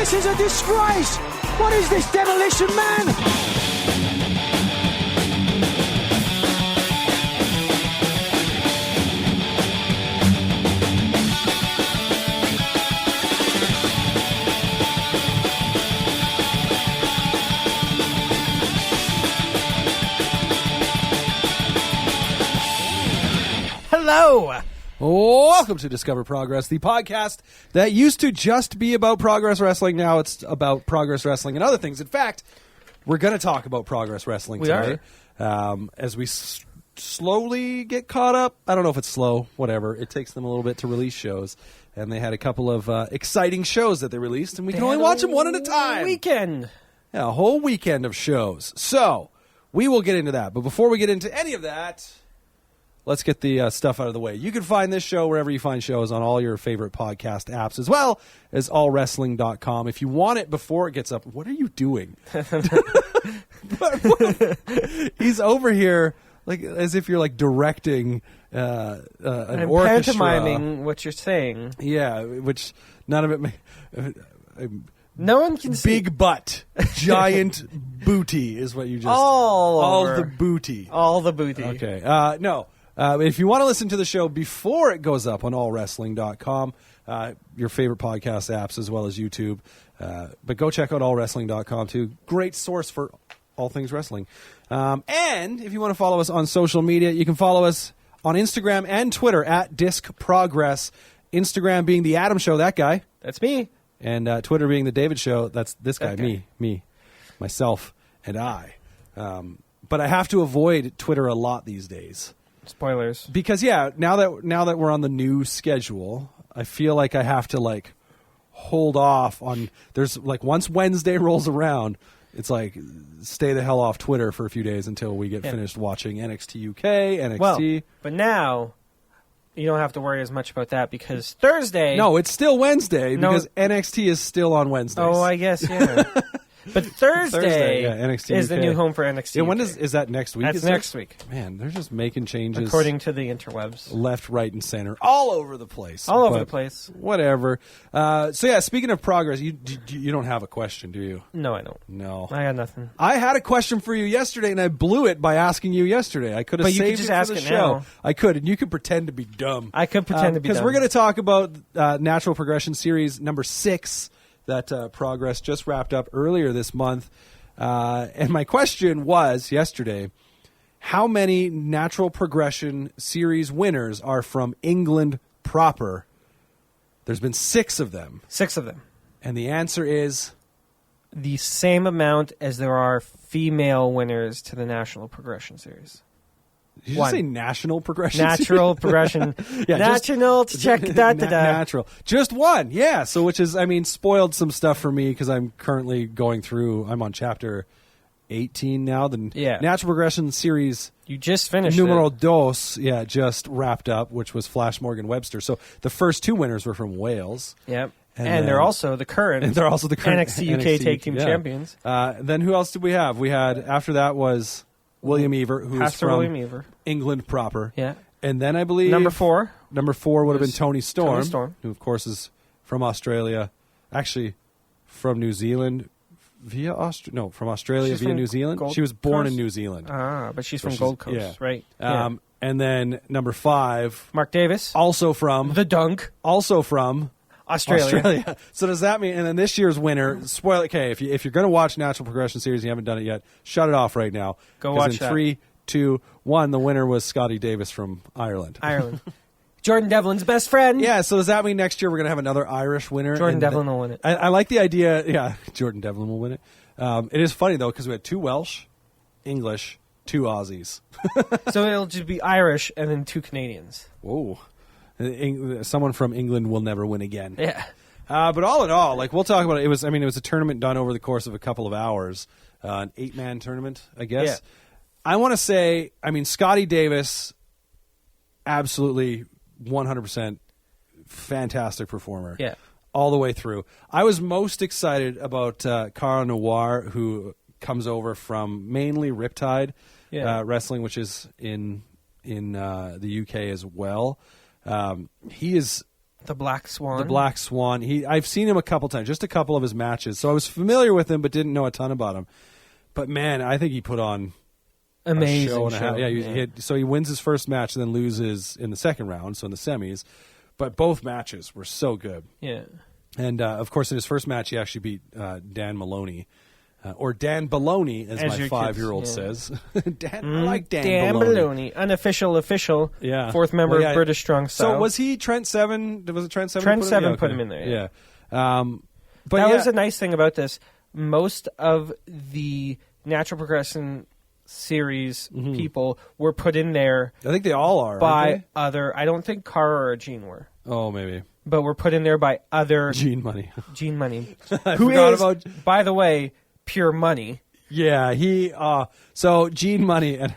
This is a disgrace! What is this, Demolition Man? Hello! Welcome to Discover Progress, the podcast that used to just be about Progress Wrestling. Now it's about Progress Wrestling and other things. In fact, we're going to talk about Progress Wrestling today. As we slowly get caught up. I don't know if it's slow, whatever. It takes them a little bit to release shows. And they had a couple of exciting shows that they released, and we can only watch them one at a time. Weekend. Yeah, a whole weekend of shows. So, we will get into that. But before we get into any of that, let's get the stuff out of the way. You can find this show wherever you find shows on all your favorite podcast apps, as well as allwrestling.com. If you want it before it gets up, what are you doing? He's over here like as if you're like directing an orchestra. Pantomiming what you're saying. Yeah, which none of it. No one can see. Big butt, giant booty is what you just. All the booty. All the booty. Okay. No. If you want to listen to the show before it goes up on allwrestling.com, your favorite podcast apps as well as YouTube, but go check out allwrestling.com too. Great source for all things wrestling. And if you want to follow us on social media, you can follow us on Instagram and Twitter at Disc Progress. Instagram being the Adam Show, that guy. That's me. And Twitter being the David Show, that's this guy, That guy. me, myself, and I. But I have to avoid Twitter a lot these days. Spoilers. Because now that we're on the new schedule, I feel like I have to like hold off on. There's like once Wednesday rolls around, it's like stay the hell off Twitter for a few days until we get finished watching NXT UK, NXT. Well, but now you don't have to worry as much about that because Thursday. No, it's still Wednesday because NXT is still on Wednesdays. Oh, I guess yeah. But Thursday, NXT is UK. the new home for NXT. Yeah, when UK. is that next week? That's next week. Man, they're just making changes according to the interwebs, left, right, and center, all over the place. All over the place. Whatever. Speaking of progress, you don't have a question, do you? No, I don't. No, I got nothing. I had a question for you yesterday, and I blew it by asking you yesterday. I could have But you saved could just it ask for the it show. now. I could, and you could pretend to be dumb. I could pretend to be dumb. Because we're going to talk about Natural Progression Series number 6 that Progress just wrapped up earlier this month. And my question was yesterday, how many Natural Progression Series winners are from England proper? There's been 6 of them. 6 of them. And the answer is? The same amount as there are female winners to the National Progression Series. Did you say National Progression Natural Series? Progression. Yeah, National to check that. Natural. Just one, yeah. So which is, spoiled some stuff for me because I'm currently going through, I'm on chapter 18 now. The Natural Progression Series. You just finished Numero it. dos, just wrapped up, which was Flash Morgan Webster. So the first 2 winners were from Wales. Yep. And they're also the current. And they're also the current NXT UK Tag Team Champions. Then who else did we have? We had, after that was William Ever, who's from William Ever. England proper. Yeah. And then I believe Number 4 would have been Tony Storm, who of course is from Australia. Actually, from New Zealand via from Australia via New Zealand. Gold she was born Coast? in New Zealand. But she's from Gold Coast, right? And then number 5, Mark Davis, also from the Dunk, also from Australia. So does that mean? And then this year's winner. Spoil. Okay, if you're going to watch Natural Progression Series and you haven't done it yet, shut it off right now. Go watch that. 3, 2, 1. The winner was Scotty Davis from Ireland. Jordan Devlin's best friend. Yeah. So does that mean next year we're going to have another Irish winner? Jordan Devlin will win it. I like the idea. Yeah, Jordan Devlin will win it. It is funny though because we had 2 Welsh, English, 2 Aussies. So it'll just be Irish and then 2 Canadians. Whoa. Someone from England will never win again. Yeah. But all in all, we'll talk about it. It was a tournament done over the course of a couple of hours, an 8-man tournament, I guess. Yeah. I want to say, Scotty Davis, absolutely 100% fantastic performer. Yeah. All the way through. I was most excited about Cara Noir, who comes over from mainly Riptide Wrestling, which is in the UK as well. He is The Black Swan. The Black Swan. I've seen him a couple times, just a couple of his matches. So I was familiar with him, but didn't know a ton about him. But man, I think he put on amazing a show and a half. Yeah, yeah. So he wins his first match and then loses in the second round, so in the semis. But both matches were so good. Yeah. And, of course, in his first match, he actually beat Dan Maloney. Or Dan Baloney, as my 5-year-old says. I like Dan Baloney. Unofficial, official. Yeah. Fourth member of British Strong Style. So was he Trent Seven? Was it Trent Seven? Trent Seven put him in there. Yeah. But that was a nice thing about this. Most of the Natural Progression series people were put in there. I think they all are. By other. I don't think Cara or Gene were. Oh, maybe. But were put in there by other. Gene Money. Gene Money. I who forgot is, about. By the way, pure money. Yeah, so Gene Money and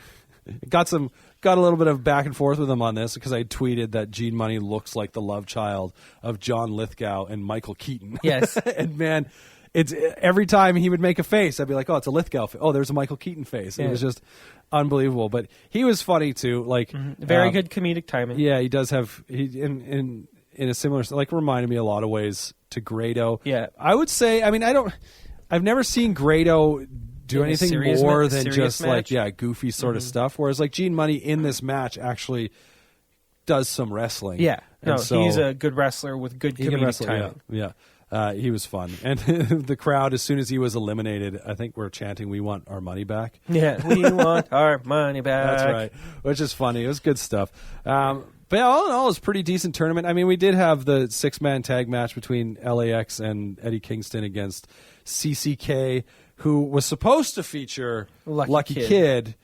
got a little bit of back and forth with him on this because I tweeted that Gene Money looks like the love child of John Lithgow and Michael Keaton. Yes. And man, it's every time he would make a face, I'd be like, "Oh, it's a Lithgow face. Oh, there's a Michael Keaton face." Yeah. It was just unbelievable, but he was funny too. Like very good comedic timing. Yeah, he does have in a similar, like, reminded me a lot of ways to Grado. Yeah. I would say, I mean, I've never seen Grado do anything more than just match? Goofy sort of stuff. Whereas like Gene Money in this match actually does some wrestling. Yeah, he's a good wrestler with good comedic timing. Yeah. He was fun, and the crowd, as soon as he was eliminated, I think we're chanting, "We want our money back." Yeah, we want our money back. That's right, which is funny. It was good stuff. But all in all, it was a pretty decent tournament. I mean, we did have the 6-man tag match between LAX and Eddie Kingston against CCK, who was supposed to feature Lucky Kid,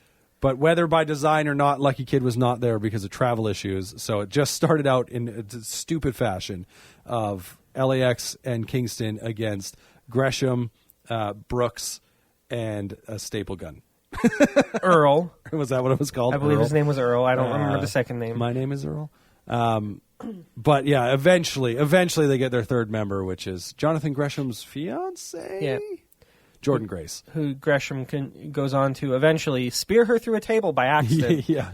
but whether by design or not, Lucky Kid was not there because of travel issues. So it just started out in a stupid fashion of LAX and Kingston against Gresham, Brooks, and a staple gun. Earl. Was that what it was called? I believe Earl? his name was Earl. I don't remember the second name. My name is Earl. But yeah, eventually they get their third member, which is Jonathan Gresham's fiance. Yeah. Jordan Grace. Who Gresham goes on to eventually spear her through a table by accident. Yeah.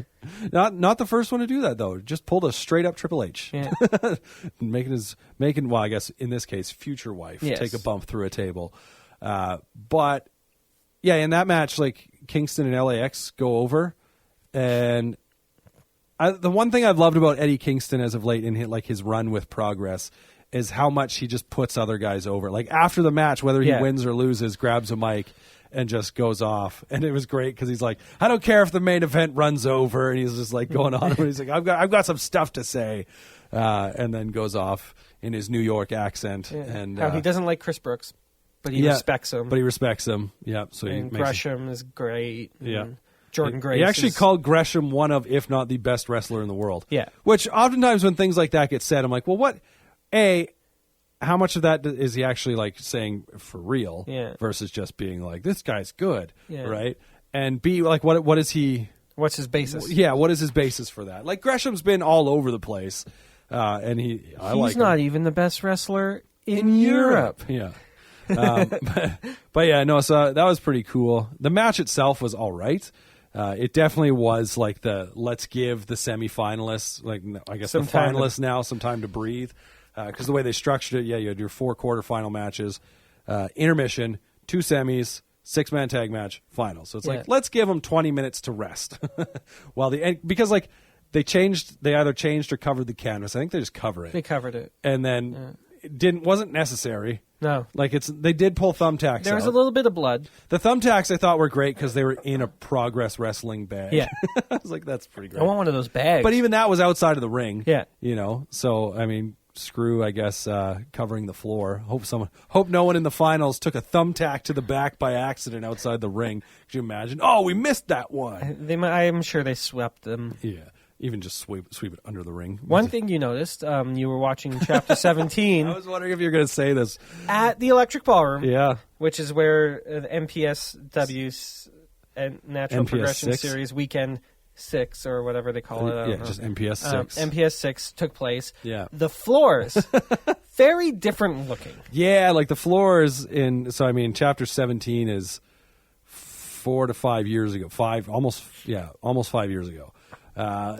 Not the first one to do that, though. Just pulled a straight up Triple H. Yeah. making, well, I guess in this case, future wife take a bump through a table. But yeah, in that match, like, Kingston and LAX go over, and the one thing I've loved about Eddie Kingston as of late in his run with Progress is how much he just puts other guys over. Like, after the match, whether he wins or loses, grabs a mic and just goes off. And it was great because he's like, I don't care if the main event runs over, and he's just like going on. And he's like, I've got some stuff to say, and then goes off in his New York accent. Yeah. And how he doesn't like Chris Brooks, but he respects him. But he respects him. Yeah. So and Gresham is great. Yeah. Jordan Grace. He actually called Gresham one of, if not the best wrestler in the world. Yeah. Which oftentimes when things like that get said, I'm like, well, what? How much of that is he actually like saying for real versus just being like, this guy's good, right? And B, like, what is he? What's his basis? Yeah, what is his basis for that? Like, Gresham's been all over the place, and he's not even the best wrestler in Europe. Yeah. But yeah, no, so that was pretty cool. The match itself was all right. It definitely was like let's give the semifinalists, like, I guess the finalists now some time to breathe. Because the way they structured it, you had your 4 quarterfinal matches, intermission, 2 semis, 6-man tag match, final. So it's like, let's give them 20 minutes to rest. Because like they either changed or covered the canvas. I think they just cover it. They covered it. And then it wasn't necessary. No. Like they did pull thumbtacks There was out. a little bit of blood. The thumbtacks I thought were great because they were in a Progress Wrestling bag. Yeah. I was like, that's pretty great. I want one of those bags. But even that was outside of the ring. Yeah. So, I mean, screw, I guess, covering the floor. Hope no one in the finals took a thumbtack to the back by accident outside the ring. Could you imagine? Oh, we missed that one. I'm sure they swept them. Yeah. Even just sweep it under the ring. One thing you noticed, you were watching Chapter 17. I was wondering if you were going to say this. At the Electric Ballroom. Yeah. Which is where the MPSW's and Natural MPS Progression 6? Series Weekend 6 or whatever they call it. Just MPS 6. MPS 6 took place. Yeah. The floors, very different looking. Yeah, like the floors Chapter 17 is 4 to 5 years ago. Almost 5 years ago.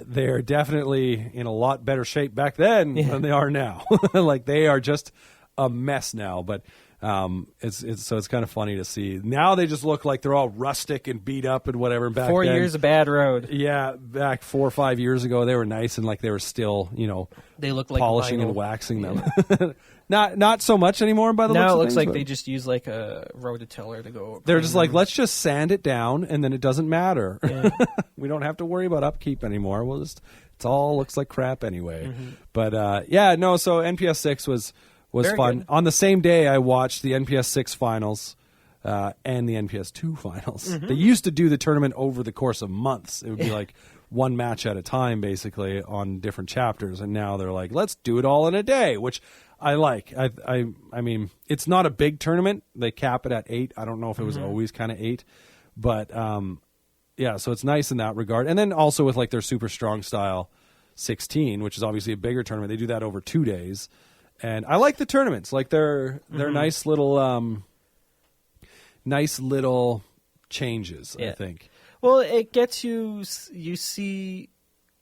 they're definitely in a lot better shape back then than they are now. Like they are just a mess now, but it's kind of funny to see. Now they just look like they're all rustic and beat up and whatever. And back 4 then, years a bad road. Yeah, back 4 or 5 years ago, they were nice and like they were still, they look like polishing vinyl. and waxing them. Not so much anymore by the looks now of it looks things, like they just use like a rototiller to go. They're just like, let's just sand it down and then it doesn't matter. Yeah. We don't have to worry about upkeep anymore. It all looks like crap anyway. Mm-hmm. But so NPS 6 was very fun. Good. On the same day, I watched the NPS 6 finals and the NPS 2 finals. Mm-hmm. They used to do the tournament over the course of months. It would be like one match at a time, basically, on different chapters. And now they're like, let's do it all in a day, which I like. I mean, it's not a big tournament. They cap it at 8. I don't know if it was always kind of 8. But, so it's nice in that regard. And then also with like their super strong style 16, which is obviously a bigger tournament. They do that over 2 days. And I like the tournaments. Like they're nice little changes, I think. Well, it gets you see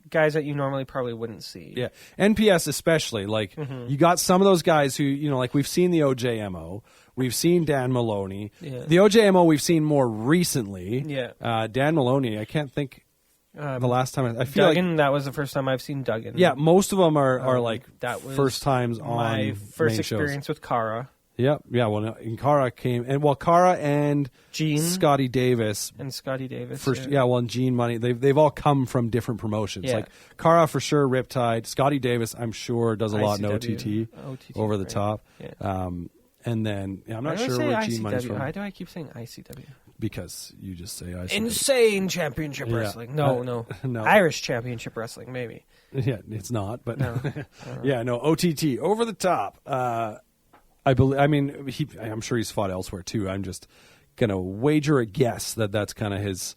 guys that you normally probably wouldn't see. Yeah. NPS especially. Like you got some of those guys who, like we've seen the OJMO, we've seen Dan Maloney. Yeah. The OJMO we've seen more recently. Yeah. Dan Maloney, I can't think the last time I feel Duggan, like that was the first time I've seen Duggan. Yeah, most of them are like that was first times on my first main experience shows. With Kara. Yeah. Well, and Kara came, and Kara and Gene Scotty Davis and and Gene Money, they've all come from different promotions. Like Kara for sure, Riptide. Scotty Davis, I'm sure does a lot in OTT over the top. Yeah. And then I'm not sure where Gene Money's from. Why do I keep saying ICW? Because you just say ICW. Insane Championship Wrestling. No. Irish Championship Wrestling, maybe. Yeah, it's not, but no. OTT, over the top. I believe. I mean, I'm sure he's fought elsewhere too. I'm just gonna wager a guess that that's kind of his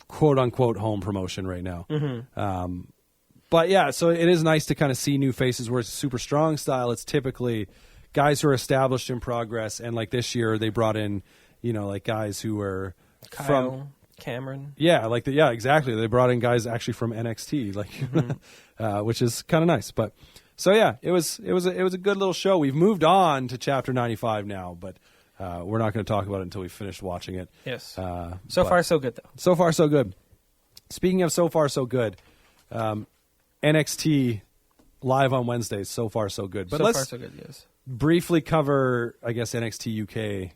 quote unquote home promotion right now. Mm-hmm. But yeah, so it is nice to kind of see new faces. Where it's super strong style, it's typically guys who are established in Progress, and like this year they brought in, like guys who were from Cameron. Yeah, exactly. They brought in guys actually from NXT, which is kind of nice. But so yeah, it was a good little show. We've moved on to Chapter 95 now, but we're not going to talk about it until we finish watching it. Yes. So far, so good, though. So far, so good. Speaking of so far, so good, NXT live on Wednesdays. So far, so good. But let's so good. Yes. Briefly cover, I guess, NXT UK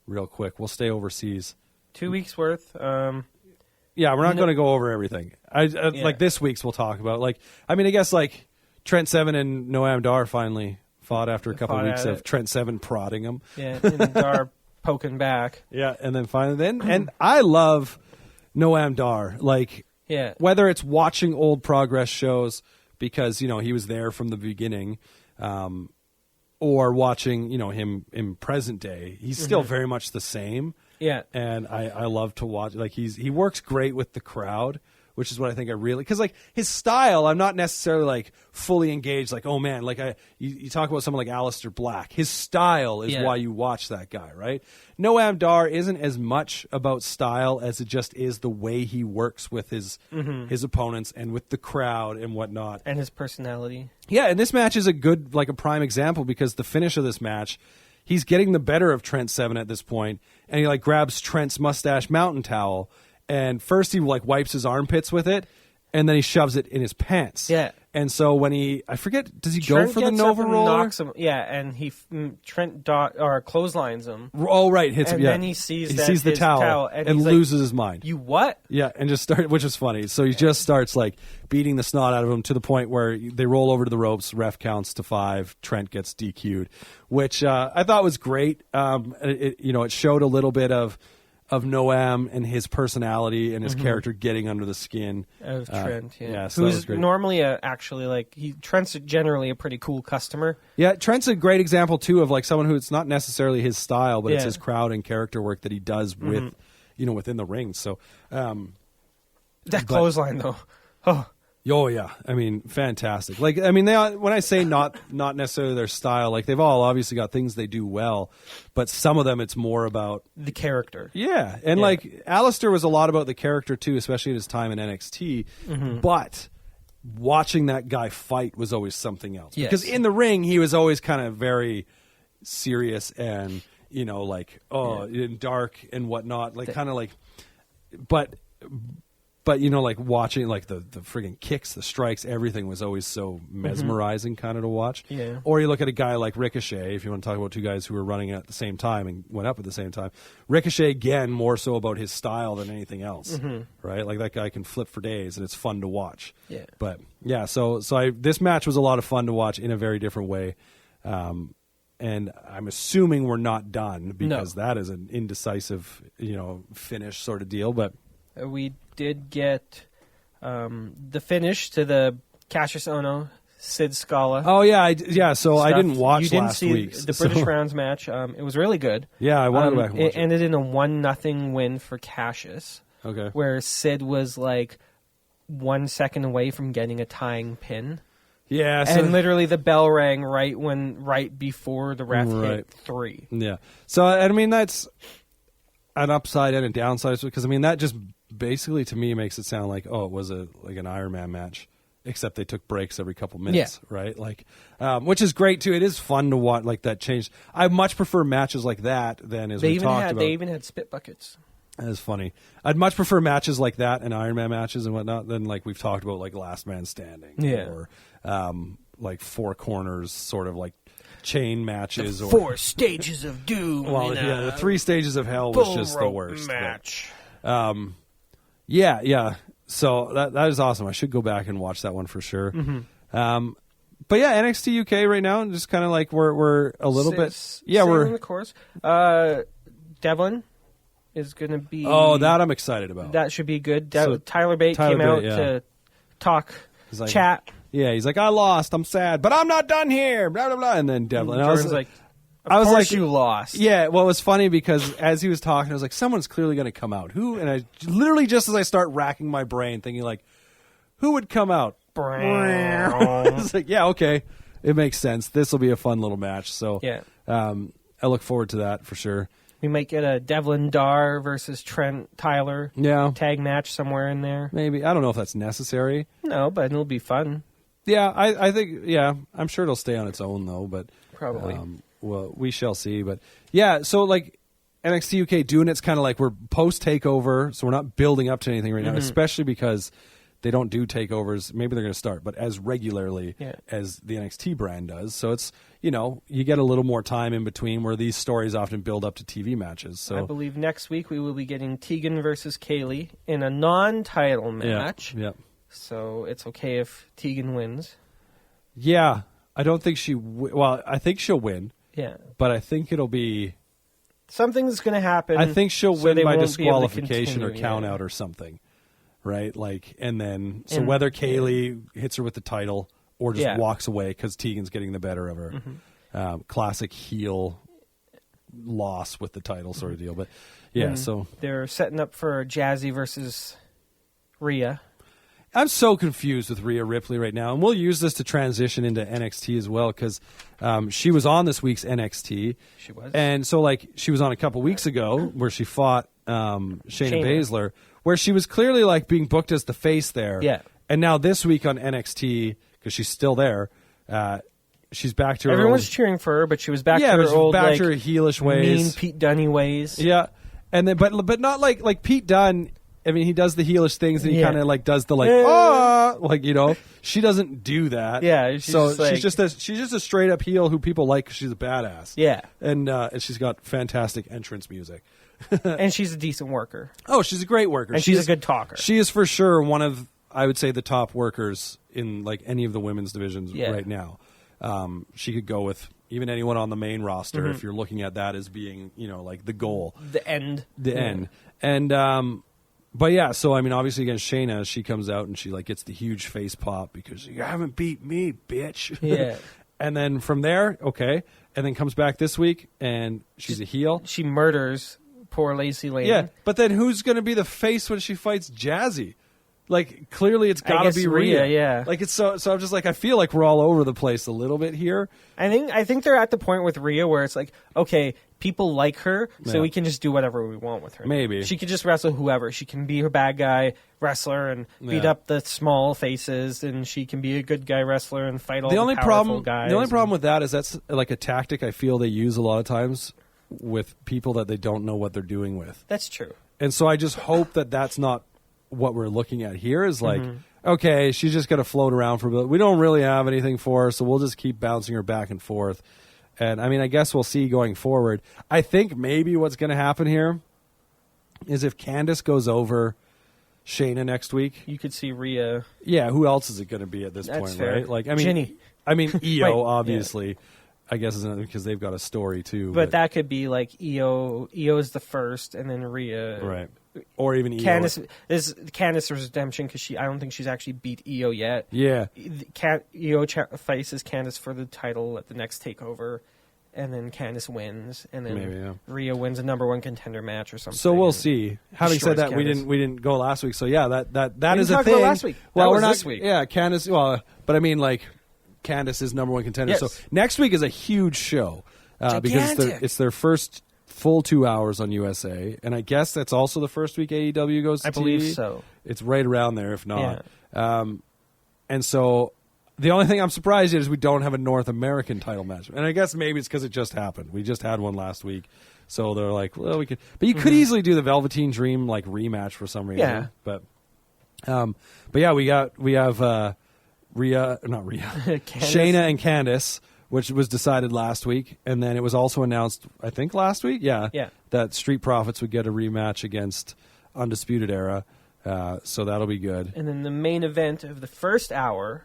real quick. We'll stay overseas. 2 weeks worth. Yeah, we're not going to go over everything. Like this week's we'll talk about. I guess Trent Seven and Noam Dar finally fought after a couple of weeks of Trent Seven prodding him. Yeah, and Dar poking back. Yeah, and then finally and I love Noam Dar. Whether it's watching old Progress shows because he was there from the beginning, or watching him in present day, he's still very much the same. Yeah, and I love to watch. He works great with the crowd, which is what I think I really, because his style, I'm not necessarily fully engaged. Oh man, you talk about someone like Aleister Black. His style is why you watch that guy, right? Noam Dar isn't as much about style as it just is the way he works with his opponents and with the crowd and whatnot, and his personality. Yeah, and this match is a good, a prime example because the finish of this match, he's getting the better of Trent Seven at this point, and he grabs Trent's mustache mountain towel. And first he wipes his armpits with it, and then he shoves it in his pants. Yeah. And so when I forget, does he Trent go for the gets Nova up and Roller? knocks him, and Trent clotheslines him. Oh right, hits and him. Yeah. Then he sees the towel and loses his mind. You what? Yeah, and just which is funny. So he just starts beating the snot out of him to the point where they roll over to the ropes. Ref counts to 5. Trent gets DQ'd, which I thought was great. It showed a little bit of Noam and his personality and his character getting under the skin of Trent. So who's normally Trent's generally a pretty cool customer. Yeah, Trent's a great example too of someone who it's not necessarily his style, but it's his crowd and character work that he does with within the ring. So that clothesline though, Oh yeah, I mean, fantastic. Like, I mean, when I say not necessarily their style, like they've all obviously got things they do well, but some of them it's more about the character. Yeah, and like Alistair was a lot about the character too, especially in his time in NXT. But watching that guy fight was always something else because in the ring he was always kind of very serious and like and dark and whatnot, like kind of like, but like watching like the friggin' kicks, the strikes, everything was always so mesmerizing kind of to watch. Yeah. Or you look at a guy like Ricochet, if you want to talk about two guys who were running at the same time and went up at the same time. Ricochet, again, more so about his style than anything else, right? Like that guy can flip for days and it's fun to watch. Yeah. But yeah, so this match was a lot of fun to watch in a very different way. And I'm assuming we're not done because that is an indecisive, finish sort of deal, but we did get the finish to the Cassius Ohno, Sid Scala. Oh, yeah. So I didn't watch you didn't last see week. The British Rounds match. It was really good. Yeah, I want to go back and watch it. It ended in a 1-0 win for Cassius. Okay. Where Sid was like 1 second away from getting a tying pin. Yeah. And literally the bell rang right before the ref hit 3. Yeah. So, I mean, that's an upside and a downside because, I mean, that just basically to me makes it sound like, it was like an Iron Man match, except they took breaks every couple minutes, right? Like, which is great too. It is fun to watch like that change. I much prefer matches like that than as we talked about. They even had spit buckets. That is funny. I'd much prefer matches like that and Iron Man matches and whatnot than like we've talked about like Last Man Standing or like Four Corners sort of like chain matches the or 4 stages of doom. Well, the 3 stages of hell was just the worst match. But, yeah. So that is awesome. I should go back and watch that one for sure. But yeah, NXT UK right now, just kind of like we're a little bit. Yeah, we're in the course. Devlin is going to be. Oh, that I'm excited about. That should be good. Tyler Bate came out to talk, like, chat. Yeah, he's like, I lost. I'm sad, but I'm not done here. Blah blah blah. And then Devlin, I was like. Of course you lost. Yeah, well, it was funny because as he was talking, I was like, someone's clearly going to come out. Who? And I literally, just as I start racking my brain, thinking like, who would come out? It's like, yeah, okay. It makes sense. This will be a fun little match. So yeah. I look forward to that for sure. We might get a Devlin Dar versus Trent Tyler tag match somewhere in there. Maybe. I don't know if that's necessary. No, but it'll be fun. Yeah, I think, I'm sure it'll stay on its own, though. But probably. Well, we shall see. But yeah, so like NXT UK doing it's kind of like we're post takeover, so we're not building up to anything right now, especially because they don't do takeovers. Maybe they're going to start, but as regularly as the NXT brand does. So it's, you get a little more time in between where these stories often build up to TV matches. So I believe next week we will be getting Tegan versus Kaylee in a non-title match. Yeah. So it's okay if Tegan wins. Yeah. I don't think I think she'll win. Yeah. But I think it'll be... Something's going to happen. I think she'll win by disqualification or count out or something. Right? Like, and then... So whether Kaylee hits her with the title or just walks away because Tegan's getting the better of her. Classic heel loss with the title sort of deal. But yeah, so... They're setting up for Jazzy versus Rhea. I'm so confused with Rhea Ripley right now, and we'll use this to transition into NXT as well because she was on this week's NXT. She was, and so like she was on a couple weeks ago where she fought Shayna Baszler, where she was clearly like being booked as the face there. Yeah, and now this week on NXT because she's still there, she's back to her. Everyone's cheering for her, but she was back to her old back to her heelish ways, mean Pete Dunne ways. Yeah, and then but not like Pete Dunne. I mean, he does the heelish things, and he kind of like does the she doesn't do that. Yeah, she's just a straight up heel who people like because she's a badass. Yeah, and she's got fantastic entrance music, and she's a decent worker. Oh, she's a great worker, and she's a good talker. She is for sure one of, I would say, the top workers in like any of the women's divisions right now. She could go with even anyone on the main roster if you're looking at that as being like the goal, the end, and. But yeah, so I mean, obviously against Shayna, she comes out and she like gets the huge face pop because you haven't beat me, bitch. Yeah. And then from there, and then comes back this week and she's a heel. She murders poor Lacey Lane. Yeah, but then who's going to be the face when she fights Jazzy? Like, clearly it's got to be Rhea. Yeah. Like, it's so I'm just like, I feel like we're all over the place a little bit here. I think they're at the point with Rhea where it's like, okay, people like her, so we can just do whatever we want with her. Maybe. She could just wrestle whoever. She can be her bad guy wrestler and beat up the small faces, and she can be a good guy wrestler and fight all the powerful guys. The only problem with that is that's like a tactic I feel they use a lot of times with people that they don't know what they're doing with. That's true. And so I just hope that that's not what we're looking at here is like, okay, she's just going to float around for a bit. We don't really have anything for her, so we'll just keep bouncing her back and forth. And, I mean, I guess we'll see going forward. I think maybe what's going to happen here is if Candice goes over Shayna next week. You could see Rhea. Yeah, who else is it going to be at this That's point, fair. right? Like, I mean, Ginny. EO, obviously. Yeah. I guess isn't because they've got a story, too. But that could be like EO. EO is the first, and then Rhea. Right. Or even EO. Candice's redemption because I don't think she's actually beat EO yet. Yeah. EO faces Candice for the title at the next takeover, and then Candice wins, and then Rhea wins a number one contender match or something. So we'll see. Having said that, Candice. we didn't go last week. So yeah, that is a talk thing. about last week. Well, we're not this week. Yeah, Candice. Well, but I mean like Candice is number one contender. Yes. So next week is a huge show because it's their first full 2 hours on USA, and I guess that's also the first week AEW goes to TV. I believe so. It's right around there, if not. Yeah. And so the only thing I'm surprised at is we don't have a North American title match. And I guess maybe it's because it just happened. We just had one last week. So they're like, well, we could. But you could easily do the Velveteen Dream like rematch for some reason. Yeah. But yeah, we have not Rhea, Shayna and Candice, which was decided last week, and then it was also announced, I think last week, that Street Profits would get a rematch against Undisputed Era, so that'll be good. And then the main event of the first hour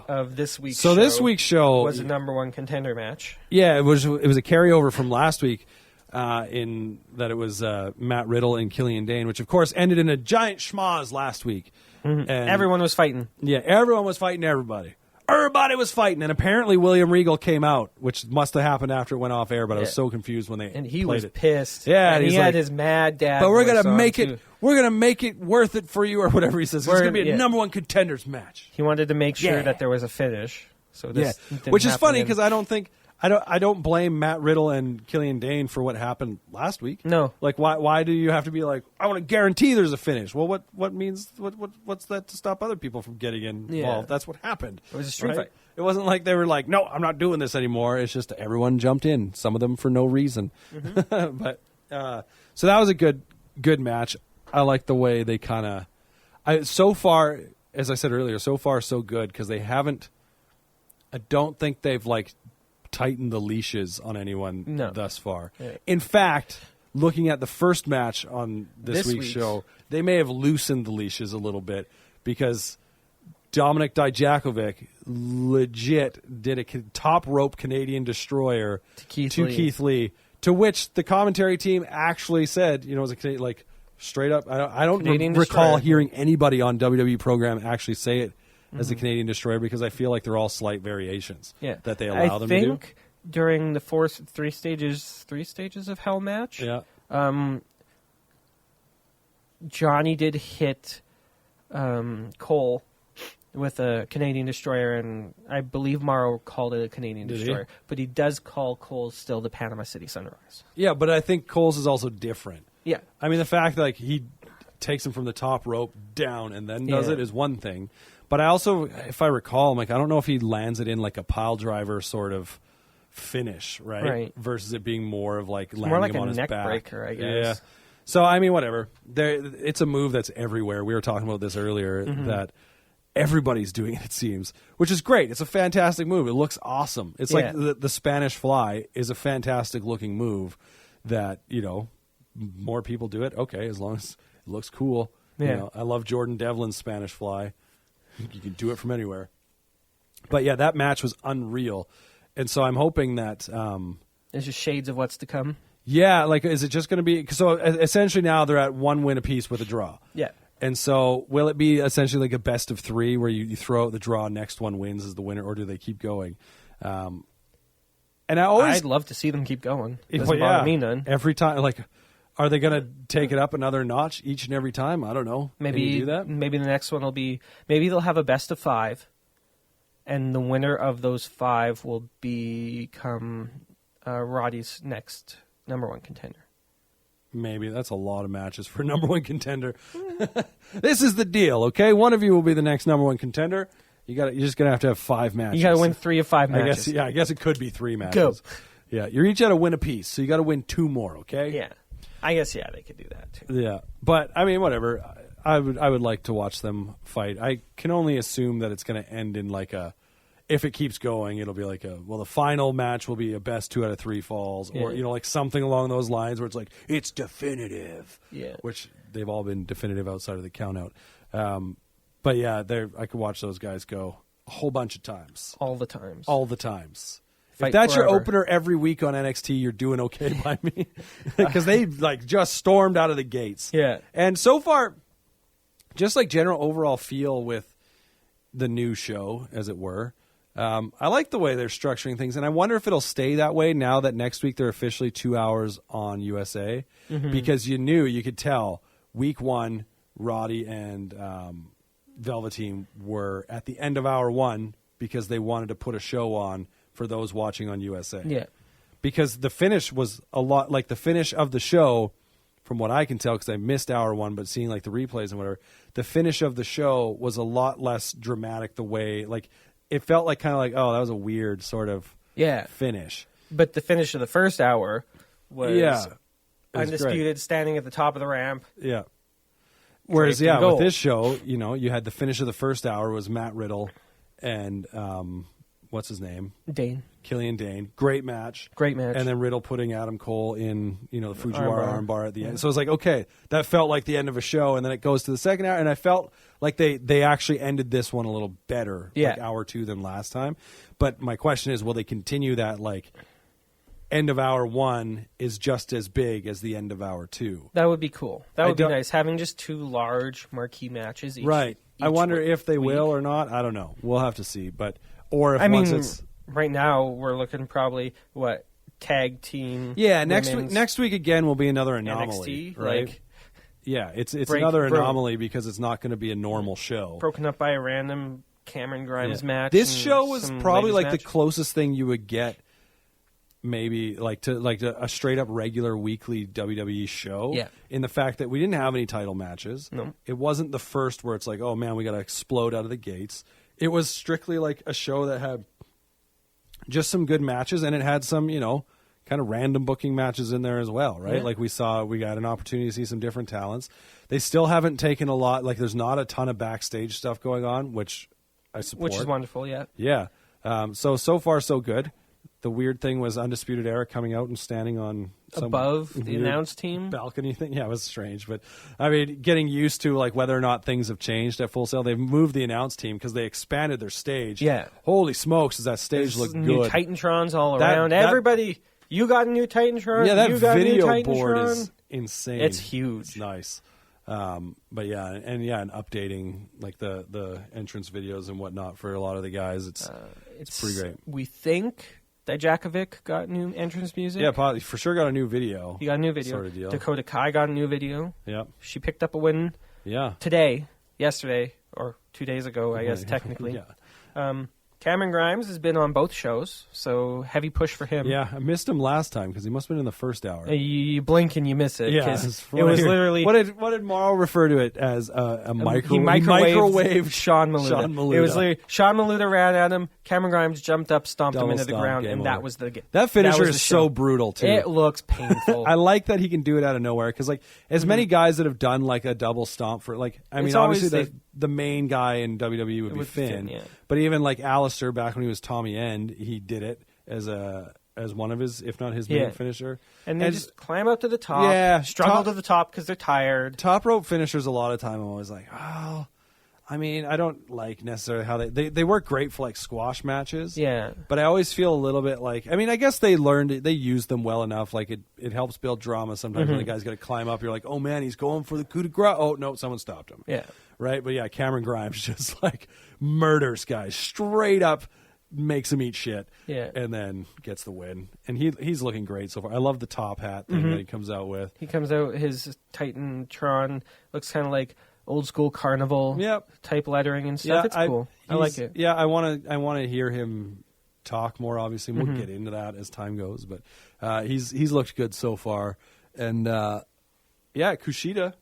of this week's show. So this week's show was a number one contender match. Yeah, it was a carryover from last week in that it was Matt Riddle and Killian Dane, which of course ended in a giant schmoz last week. And everyone was fighting. Yeah, everyone was fighting everybody. Everybody was fighting, and apparently William Regal came out, which must have happened after it went off air. But I was so confused when they and he played was it. pissed. Yeah, and he had his mad dad. But we're gonna make it. We're gonna make it worth it for you, or whatever he says. It's gonna be a number one contenders match. He wanted to make sure that there was a finish. So this which is funny because I don't blame Matt Riddle and Killian Dane for what happened last week. No, like why do you have to be like I want to guarantee there's a finish? Well, what's that to stop other people from getting involved? Yeah. That's what happened. It was a street fight. It wasn't like they were like, no, I'm not doing this anymore. It's just everyone jumped in. Some of them for no reason. But so that was a good match. I like the way they kind of. So far, as I said earlier, so far so good because they haven't. I don't think they've like tightened the leashes on anyone thus far. Yeah. In fact, looking at the first match on this week's show, they may have loosened the leashes a little bit because Dominik Dijakovic legit did a top rope Canadian destroyer to Keith Lee, to which the commentary team actually said, it was a Canadian, like straight up. I don't recall hearing anybody on WWE program actually say it as a Canadian destroyer because I feel like they're all slight variations that they allow them to do. I think during the three stages of Hell match, Johnny did hit Cole with a Canadian destroyer, and I believe Morrow called it a Canadian destroyer. But he does call Cole's still the Panama City Sunrise. Yeah, but I think Cole's is also different. Yeah. I mean, the fact that he takes him from the top rope down and then does it is one thing. But I also, if I recall, I don't know if he lands it in like a pile driver sort of finish, right? Versus it being more of like landing him on his back. More like a neck breaker, I guess. Yeah. So, I mean, whatever. It's a move that's everywhere. We were talking about this earlier, that everybody's doing it seems, which is great. It's a fantastic move. It looks awesome. It's like the Spanish Fly is a fantastic looking move that, more people do it. Okay, as long as it looks cool. Yeah. I love Jordan Devlin's Spanish Fly. You can do it from anywhere. But yeah, that match was unreal. And so I'm hoping that there's just shades of what's to come. Yeah, like is it just going to be so essentially now they're at one win apiece with a draw. Yeah. And so will it be essentially like a best of three where you throw out the draw, next one wins as the winner, or do they keep going? And I'd love to see them keep going. Doesn't bother me none. Every time, like, Are they going to take it up another notch each and every time? I don't know. Maybe Can you do that? Maybe the next one will be. Maybe they'll have a best of 5, and the winner of those 5 will become Roddy's next number 1 contender. Maybe. That's a lot of matches for number 1 contender. This is the deal, okay? One of you will be the next number 1 contender. You're just going to have 5 matches. You got to win 3 of 5 matches. I guess it could be 3 matches. Go. Yeah, you're each at a win apiece, so you got to win 2 more, okay? Yeah. I guess, they could do that, too. Yeah. But, I mean, whatever. I would like to watch them fight. I can only assume that it's going to end in like if it keeps going, it'll be like the final match will be a best 2 out of 3 falls, or like something along those lines where it's like it's definitive. Yeah, which they've all been definitive outside of the count out. But yeah, I could watch those guys go a whole bunch of times, all the times. If that's your opener every week on NXT, you're doing okay by me, because they like just stormed out of the gates. Yeah, and so far, just like general overall feel with the new show, as it were. I like the way they're structuring things, and I wonder if it'll stay that way now that next week they're officially 2 hours on USA, because you could tell week 1, Roddy and Velveteen were at the end of hour 1 because they wanted to put a show on for those watching on USA. Yeah, because the finish was a lot like the finish of the show, from what I can tell, because I missed hour 1, but seeing like the replays and whatever, the finish of the show was a lot less dramatic. The way like. It felt like kind of like, oh, that was a weird sort of finish. But the finish of the first hour was undisputed, great. Standing at the top of the ramp. Yeah. Whereas, with this show, you had the finish of the first hour was Matt Riddle and what's his name? Killian Dane. Great match. And then Riddle putting Adam Cole in, the Fujiwara armbar at the end. So it was like, okay, that felt like the end of a show, and then it goes to the second hour, and I felt like they actually ended this one a little better, like hour 2 than last time. But my question is, will they continue that, like, end of hour 1 is just as big as the end of hour 2? That would be cool. That would be nice, having just 2 large marquee matches each. Right. I wonder if they will or not. I don't know. We'll have to see. Or if once it's... Right now, we're looking probably, tag team. Yeah, next week again will be another anomaly. NXT, right? It's another anomaly because it's not going to be a normal show. Broken up by a random Cameron Grimes match. This show was probably like the closest thing you would get, maybe to a straight up regular weekly WWE show. Yeah. In the fact that we didn't have any title matches. No. It wasn't the first where it's like, oh man, we got to explode out of the gates. It was strictly like a show that had just some good matches, and it had some, kind of random booking matches in there as well, right? Yeah. Like we got an opportunity to see some different talents. They still haven't taken a lot, like there's not a ton of backstage stuff going on, which I support. Which is wonderful, yeah. Yeah. So far, so good. The weird thing was Undisputed Era coming out and standing on some above the announce team balcony thing. Yeah, it was strange, but I mean, getting used to like whether or not things have changed at Full Sail. They've moved the announce team because they expanded their stage. Yeah, holy smokes, does that stage look new good? Titantrons all around. Everybody, you got a new Titantron. Yeah, that you got video a new board Titantron. is insane. It's huge. It's nice. But and updating like the entrance videos and whatnot for a lot of the guys. It's pretty great. We think Dijakovic got new entrance music. Yeah, probably, for sure got a new video. He got a new video. Sort of deal. Dakota Kai got a new video. Yeah. She picked up a win. Yeah. Yesterday, or 2 days ago, I guess, technically. Yeah. Cameron Grimes has been on both shows, so heavy push for him. Yeah, I missed him last time because he must have been in the first hour. You blink and you miss it. Yeah, it was literally... What did Morrow refer to it as? A microwave Sean Maluda. It was literally Sean Maluda ran at him, Cameron Grimes jumped up, stomped him into the ground, and that was the game. That finisher is so brutal, too. It looks painful. I like that he can do it out of nowhere because, like, as many guys that have done, like, a double stomp for, like, I mean, obviously the main guy in WWE would be Finn. Yeah. But even, like, Alistair, back when he was Tommy End, he did it as one of his, if not his main finisher. And they just climb up to the top, struggle to the top because they're tired. Top rope finishers, a lot of time, I'm always like, oh... I mean, I don't like necessarily how they work great for like squash matches. Yeah. But I always feel a little bit like, I mean, I guess they used them well enough. Like it helps build drama sometimes when the guy's got to climb up. You're like, oh man, he's going for the coup de grace. Oh no, someone stopped him. Yeah. Right. But yeah, Cameron Grimes just like murders guys straight up. makes him eat shit. Yeah. And then gets the win. And he's looking great so far. I love the top hat thing that he comes out with. He comes out, his Titantron looks kind of like old school carnival type lettering and stuff. It's cool. I like it. Yeah, I want to hear him talk more, obviously. We'll get into that as time goes. But he's looked good so far. And, Kushida.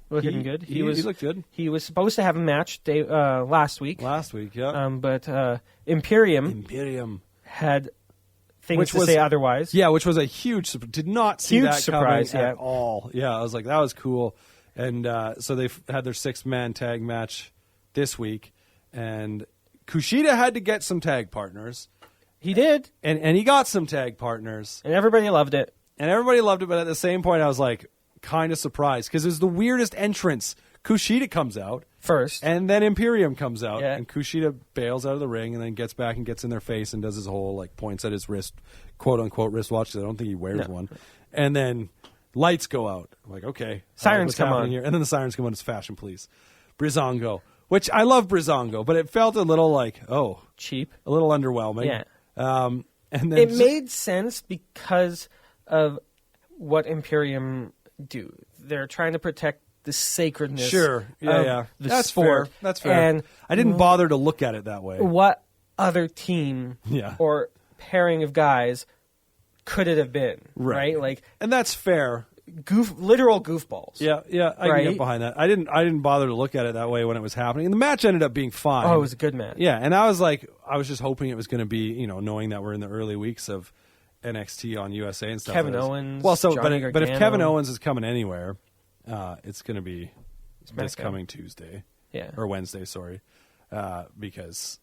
Looking good. He looked good. He was supposed to have a match last week. But Imperium had things to say otherwise. Yeah, which was a huge did not see that surprise coming at all. Yeah, I was like, that was cool. And so they've had their 6-man tag match this week, and Kushida had to get some tag partners. He did, and he got some tag partners, and everybody loved it. But at the same point, I was like, kind of surprised because it was the weirdest entrance. Kushida comes out first, and then Imperium comes out, and Kushida bails out of the ring and then gets back and gets in their face and does his whole like points at his wrist, quote unquote wristwatch. Because I don't think he wears one. And then lights go out. I'm like, okay, sirens come on here, and then the sirens come on as Fashion Police, Breezango, which I love Breezango, but it felt a little like cheap, a little underwhelming. Yeah, and then it made sense because of what Imperium do. They're trying to protect the sacredness of the That's sport. Fair. That's fair. And I didn't bother to look at it that way. What other team or pairing of guys could it have been? Right? Like, and that's fair. Literal goofballs. Yeah, I can get behind that. I didn't bother to look at it that way when it was happening. And the match ended up being fine. Oh, it was a good match. Yeah, and I was just hoping it was going to be, knowing that we're in the early weeks of NXT on USA and stuff. Kevin Owens. Well, so Johnny but if Gargano. Kevin Owens is coming anywhere, it's going to be this coming Tuesday, or Wednesday, sorry, because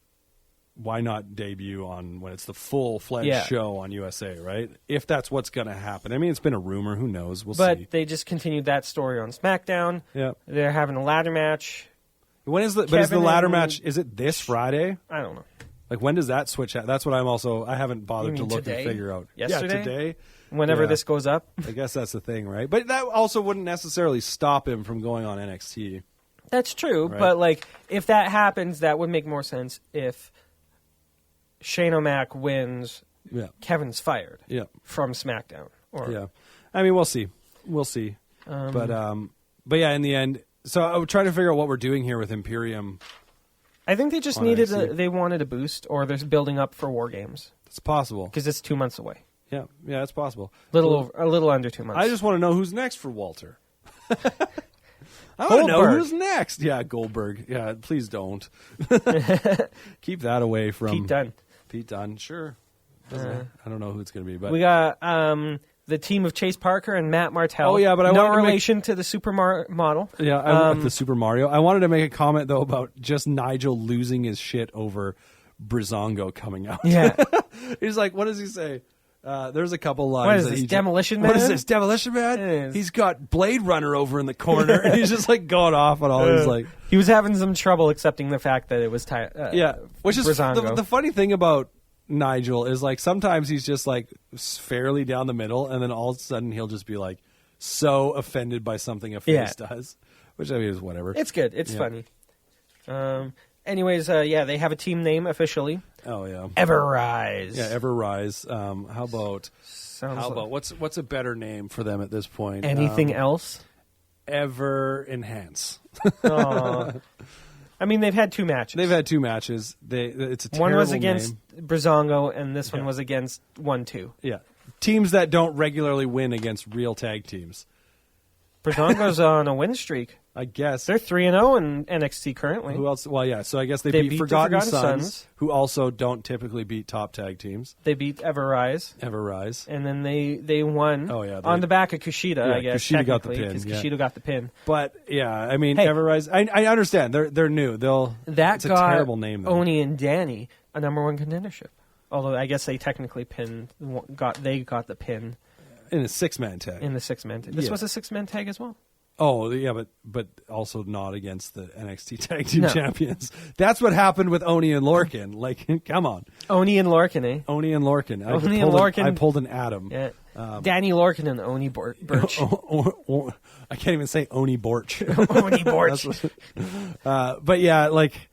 why not debut on when it's the full-fledged show on USA, right? If that's what's going to happen. I mean, it's been a rumor. Who knows? We'll see. But they just continued that story on SmackDown. Yeah, they're having a ladder match. When is the? But is the ladder match? Is it this Friday? I don't know. Like, when does that switch out? That's what I haven't bothered to look today? and figure out. Yesterday? Yeah, today. Whenever this goes up. I guess that's the thing, right? But that also wouldn't necessarily stop him from going on NXT. That's true, right? But like, if that happens, that would make more sense if Shane O'Mac wins, Kevin's fired from SmackDown. I mean, we'll see. But yeah, in the end, so I'm trying to figure out what we're doing here with Imperium. I think they just they wanted a boost, or they're building up for War Games. It's possible. Because it's 2 months away. Yeah, it's possible. A little under 2 months. I just want to know who's next for Walter. I want to know who's next. Yeah, Goldberg. Yeah, please don't. Keep that away from Pete Dunne, sure. I don't know who it's going to be. But we got the team of Chase Parker and Matt Martell. Oh, yeah, but I no wanted relation to the Super model. Yeah, the Super Mario. I wanted to make a comment, though, about just Nigel losing his shit over Breezango coming out. Yeah. He's like, what does he say? There's a couple lines. What is this, Demolition Man? What is this, Demolition Man? He's got Blade Runner over in the corner, and he's just like going off on all these like. He was having some trouble accepting the fact that it was which is Breezango. The funny thing about Nigel is like sometimes he's just like fairly down the middle, and then all of a sudden he'll just be like so offended by something a face does, which I mean is whatever. It's good. It's funny. Anyways, they have a team name officially. Oh yeah, Everrise. Yeah, Everrise. How about what's a better name for them at this point? Anything else? Ever Enhance. I mean, they've had 2 matches. It's a terrible one was against name. Breezango, and this one was against 1-2. Yeah, teams that don't regularly win against real tag teams. Breezango's on a win streak. I guess they're 3-0 in NXT currently. Who else? Well, yeah. So I guess they beat Forgotten Sons, who also don't typically beat top tag teams. They beat Everrise, and then they won. Oh yeah, on the back of Kushida. I guess Kushida got the pin. Because Kushida got the pin. But yeah, I mean, Everrise. I understand they're new. It's a terrible name. Though. Oni and Danny a #1 contendership. Although I guess they technically got the pin in a 6-man tag. This was a 6-man tag as well. Oh, yeah, but also not against the NXT Tag Team Champions. That's what happened with Oni and Lorcan. Like, come on. Oni and Lorcan, eh? Oni and Lorcan. I pulled an Adam. Yeah. Danny Lorcan and Oni Birch. I can't even say Oni Borch. Oni Borch. But yeah, like,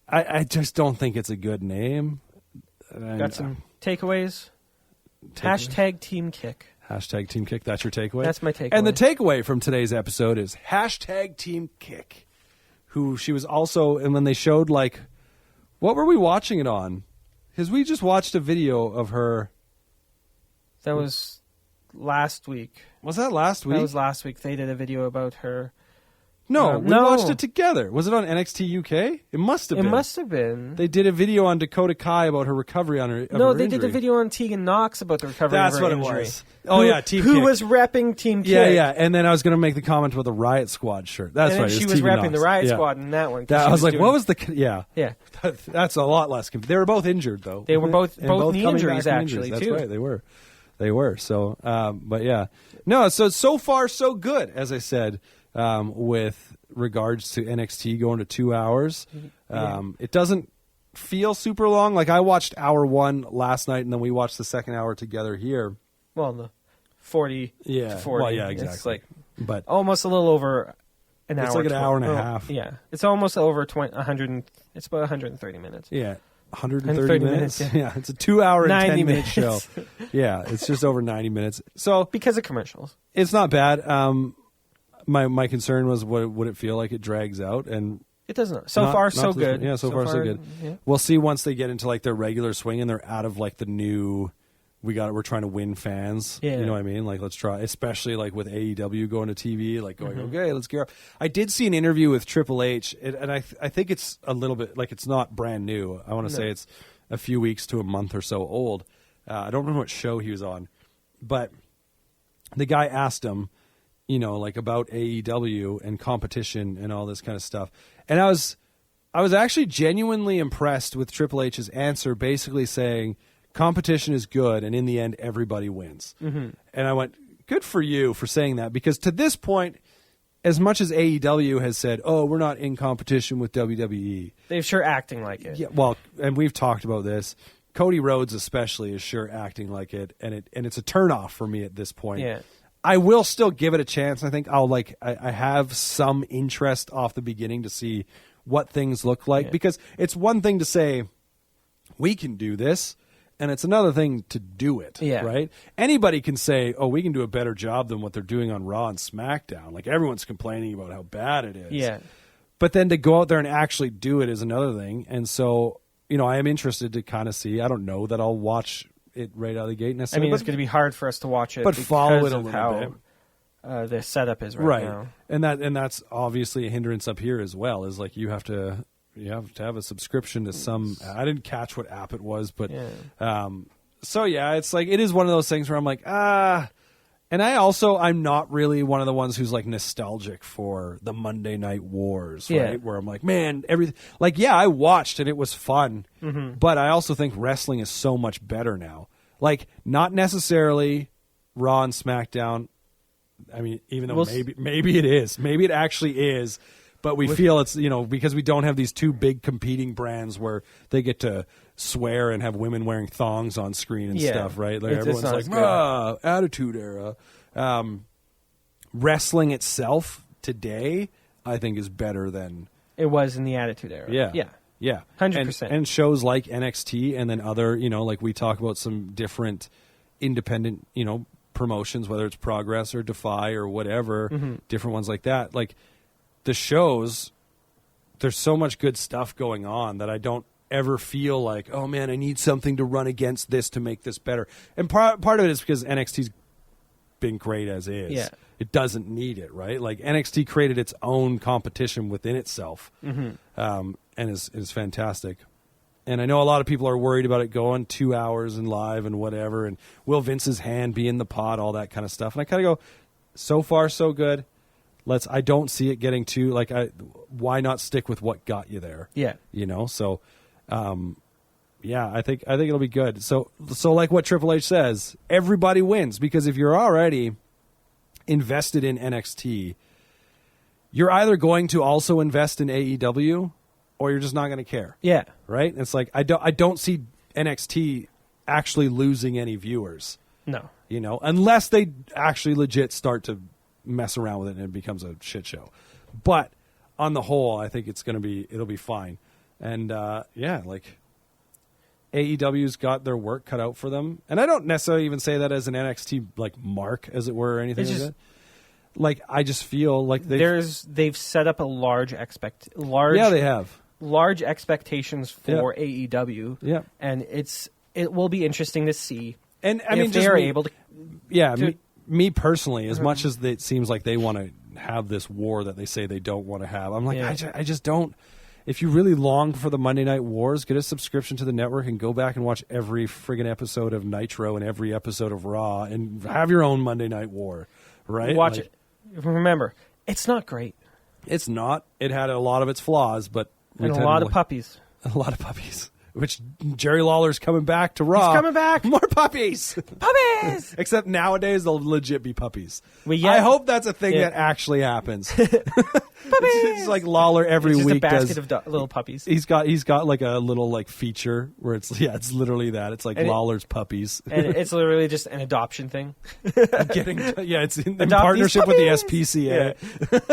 I just don't think it's a good name. Got some takeaways. Hashtag Team Kick. Hashtag Team Kick. That's your takeaway? That's my takeaway. And the takeaway from today's episode is hashtag Team Kick. Who she was also, and when they showed, like, what were we watching it on? Because we just watched a video of her. That was last week. Was that last week? That was last week. They did a video about her. No, we watched it together. Was it on NXT UK? It must have been. It must have been. They did a video on Dakota Kai about her recovery on her. No, they did a video on Tegan Knox about the recovery of her injury. That's what it was. Oh, yeah, Team Who Kick. was repping Team Kick. Yeah. And then I was going to make the comment about the Riot Squad shirt. That's and right. She was repping the Riot Squad in that one. I was like, what was the... Yeah. Yeah. That's a lot less... They were both injured, though. They were both knee injuries, actually, That's too. right. They were. So, but yeah. No, so far, so good, as I said, with regards to NXT going to 2 hours. It doesn't feel super long. Like, I watched hour 1 last night, and then we watched the second hour together here. Well, the 40 to 40. Well, yeah, exactly. It's like but almost a little over an hour. It's like an hour and a half. Yeah. It's almost over 100. It's about 130 minutes. Yeah. 130 minutes. Yeah. It's a 2 hour and 10 minute minutes. show. Yeah, it's just over 90 minutes. So because of commercials. It's not bad. My concern was would it feel like it drags out, and it doesn't. So far so good. Yeah, so far so good. Yeah. We'll see once they get into like their regular swing and they're out of like the new we're trying to win fans. Yeah. You know what I mean? Like, let's try, especially like with AEW going to TV, like going, okay, let's gear up. I did see an interview with Triple H, and I think it's a little bit, like, it's not brand new. I want to say it's a few weeks to a month or so old. I don't remember what show he was on, but the guy asked him, you know, like about AEW and competition and all this kind of stuff. And I was actually genuinely impressed with Triple H's answer, basically saying, competition is good, and in the end, everybody wins. Mm-hmm. And I went, good for you for saying that, because to this point, as much as AEW has said, oh, we're not in competition with WWE. They're sure acting like it. Yeah, well, and we've talked about this. Cody Rhodes especially is sure acting like it, and it's a turnoff for me at this point. Yeah. I will still give it a chance. I think I have some interest off the beginning to see what things look like, because it's one thing to say, we can do this, and it's another thing to do it, right? Anybody can say, oh, we can do a better job than what they're doing on Raw and SmackDown. Like, everyone's complaining about how bad it is. Yeah. But then to go out there and actually do it is another thing. And so, you know, I am interested to kind of see. I don't know that I'll watch it right out of the gate necessarily. I mean, it's going to be hard for us to watch it, but follow it a little how bit. The setup is right now. And that's obviously a hindrance up here as well, is like you have to have a subscription to some. I didn't catch what app it was, but so yeah, it's like it is one of those things where I'm like, and I'm not really one of the ones who's like nostalgic for the Monday Night Wars, right? Where I'm like, man, everything, like, yeah, I watched and it was fun, but I also think wrestling is so much better now. Like, not necessarily Raw and SmackDown. I mean, even though maybe it is, maybe it actually is. But we feel it's, you know, because we don't have these two big competing brands where they get to swear and have women wearing thongs on screen and stuff, right? Like, everyone's like, Attitude Era. Wrestling itself today, I think, is better than it was in the Attitude Era. Yeah. 100%. And shows like NXT and then other, you know, like we talk about some different independent, you know, promotions, whether it's Progress or Defy or whatever, different ones like that. Like, the shows, there's so much good stuff going on that I don't ever feel like, oh man, I need something to run against this to make this better. And part of it is because NXT's been great as is. Yeah. It doesn't need it, right? Like, NXT created its own competition within itself, and is fantastic. And I know a lot of people are worried about it going 2 hours and live and whatever, and will Vince's hand be in the pot, all that kind of stuff. And I kind of go, so far so good. I don't see it getting too, like, why not stick with what got you there? Yeah. You know, so, I think it'll be good. So like what Triple H says, everybody wins, because if you're already invested in NXT, you're either going to also invest in AEW or you're just not going to care. Yeah. Right? It's like, I don't see NXT actually losing any viewers. No. You know, unless they actually legit start to mess around with it and it becomes a shit show. But on the whole, I think it'll be fine. And AEW's got their work cut out for them. And I don't necessarily even say that as an NXT like mark, as it were, or anything like that. Like, I just feel like they've set up a large Yeah, they have. Large expectations for AEW. Yeah. And it will be interesting to see. And I mean, if they are able to. Yeah, me personally, as much as it seems like they want to have this war that they say they don't want to have, I'm like, I just don't. If you really long for the Monday Night Wars, get a subscription to the network and go back and watch every friggin' episode of Nitro and every episode of Raw and have your own Monday Night War, right? Watch it. Remember, it's not great. It's not. It had a lot of its flaws, but and a lot of puppies. A lot of puppies. Which Jerry Lawler's coming back to Raw. He's coming back. More puppies. Puppies. Except nowadays they'll legit be puppies. I hope that's a thing that actually happens. Puppies. It's like Lawler every it's just week a basket of little puppies. He's got like a little like feature where it's literally that. It's like Lawler's puppies. And it's literally just an adoption thing. It's in partnership with the SPCA. Yeah.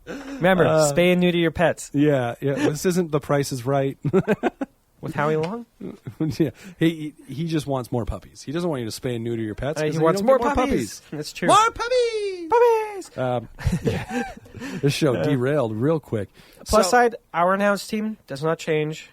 Remember, spay and neuter your pets. Yeah. This isn't The Price is Right. With Howie Long? Yeah. He just wants more puppies. He doesn't want you to spay and neuter your pets. He wants more puppies. That's true. More puppies! Puppies! This show derailed real quick. Plus side, our announced team does not change.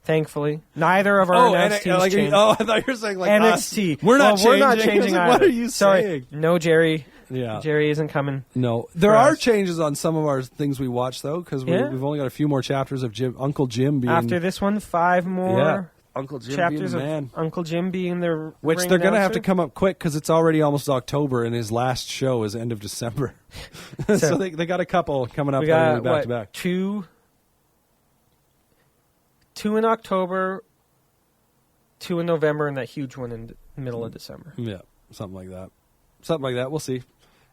Thankfully. Neither of our announced teams change. Oh, I thought you were saying like NXT. Us. We're not changing either. What are you saying? Sorry. No, Jerry. Yeah. Jerry isn't coming. No. There are changes on some of our things we watch, though, because we've only got a few more chapters of Uncle Jim being... After this one, 5 more Uncle Jim chapters being the man. of Uncle Jim being the Which they're going to have to come up quick because it's already almost October and his last show is end of December. So they got a couple coming up we got, back to back. Two in October, 2 in November, and that huge one in the middle of December. Yeah, something like that. We'll see.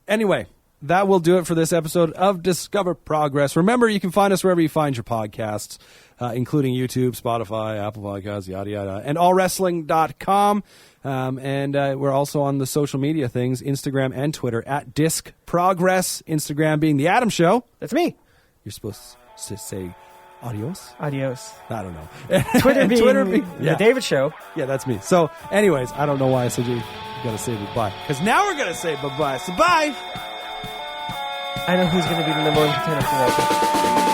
Anyway, that will do it for this episode of Discover Progress. Remember, you can find us wherever you find your podcasts, including YouTube, Spotify, Apple Podcasts, yada, yada, and allwrestling.com. And we're also on the social media things, Instagram and Twitter, at Disc Progress. Instagram being The Adam Show. That's me. You're supposed to say adios? Adios. I don't know. Twitter being The David Show. Yeah, that's me. So, anyways, I don't know why I said you got to say goodbye. Because now we're going to say bye-bye. So, bye! I know who's going to be the number 1 contender for that.